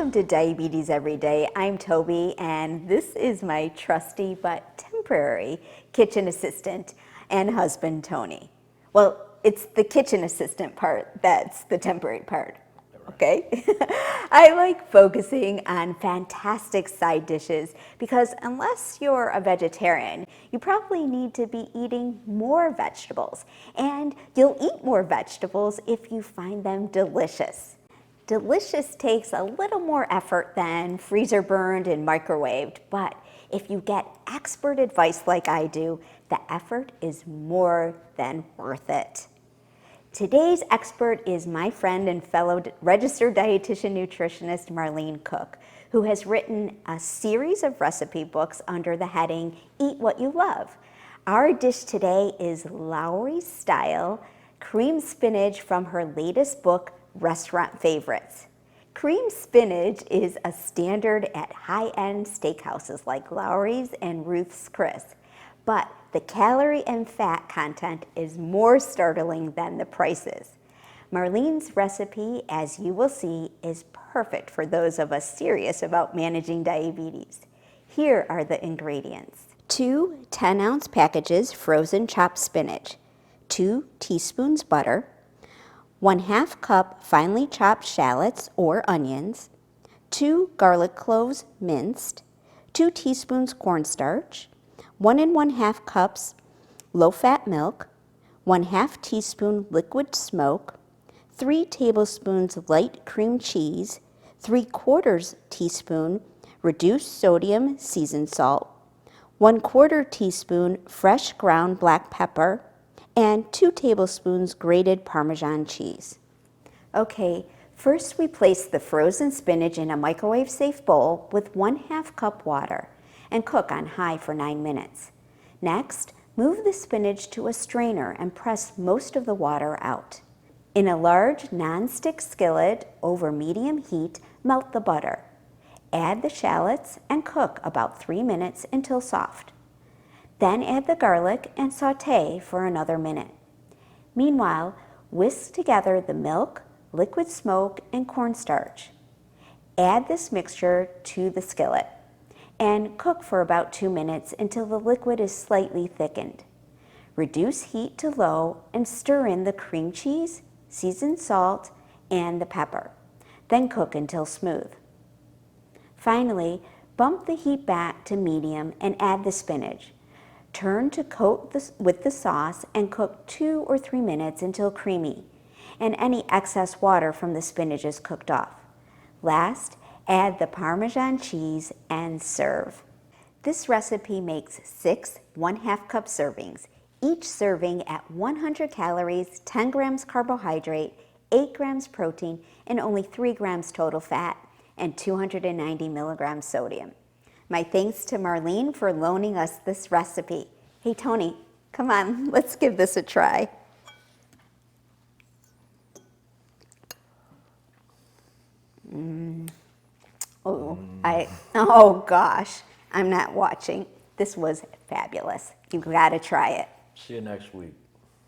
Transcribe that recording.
Welcome to Diabetes Every Day. I'm Toby, and this is my trusty but temporary kitchen assistant and husband, Tony. Well, it's the kitchen assistant part that's the temporary part, okay? I like focusing on fantastic side dishes because unless you're a vegetarian, you probably need to be eating more vegetables, and you'll eat more vegetables if you find them delicious. Delicious takes a little more effort than freezer burned and microwaved, but if you get expert advice like I do, the effort is more than worth it. Today's expert is my friend and fellow registered dietitian nutritionist Marlene Koch, who has written a series of recipe books under the heading Eat What You Love. Our dish today is Lawry style cream spinach from her latest book, Restaurant Favorites. Cream spinach is a standard at high-end steakhouses like Lawry's and Ruth's Chris, but the calorie and fat content is more startling than the prices. Marlene's recipe, as you will see, is perfect for those of us serious about managing diabetes. Here are the ingredients. 2 10-ounce packages frozen chopped spinach, 2 teaspoons butter, 1/2 cup finely chopped shallots or onions, 2 garlic cloves minced, 2 teaspoons cornstarch, 1 1/2 cups low-fat milk, 1/2 teaspoon liquid smoke, 3 tablespoons light cream cheese, 3/4 teaspoon reduced sodium seasoned salt, 1/4 teaspoon fresh ground black pepper, and 2 tablespoons grated Parmesan cheese. Okay, first we place the frozen spinach in a microwave-safe bowl with 1/2 cup water and cook on high for 9 minutes. Next, move the spinach to a strainer and press most of the water out. In a large non-stick skillet over medium heat, melt the butter. Add the shallots and cook about 3 minutes until soft. Then add the garlic and saute for another minute. Meanwhile, whisk together the milk, liquid smoke, and cornstarch. Add this mixture to the skillet and cook for about 2 minutes until the liquid is slightly thickened. Reduce heat to low and stir in the cream cheese, seasoned salt, and the pepper. Then cook until smooth. Finally, bump the heat back to medium and add the spinach. Turn to coat with the sauce and cook 2 or 3 minutes until creamy, and any excess water from the spinach is cooked off. Last, add the Parmesan cheese and serve. This recipe makes 6 1/2 cup servings, each serving at 100 calories, 10 grams carbohydrate, 8 grams protein, and only 3 grams total fat, and 290 milligrams sodium. My thanks to Marlene for loaning us this recipe. Hey, Tony, come on, let's give this a try. Oh gosh, I'm not watching. This was fabulous. You've got to try it. See you next week.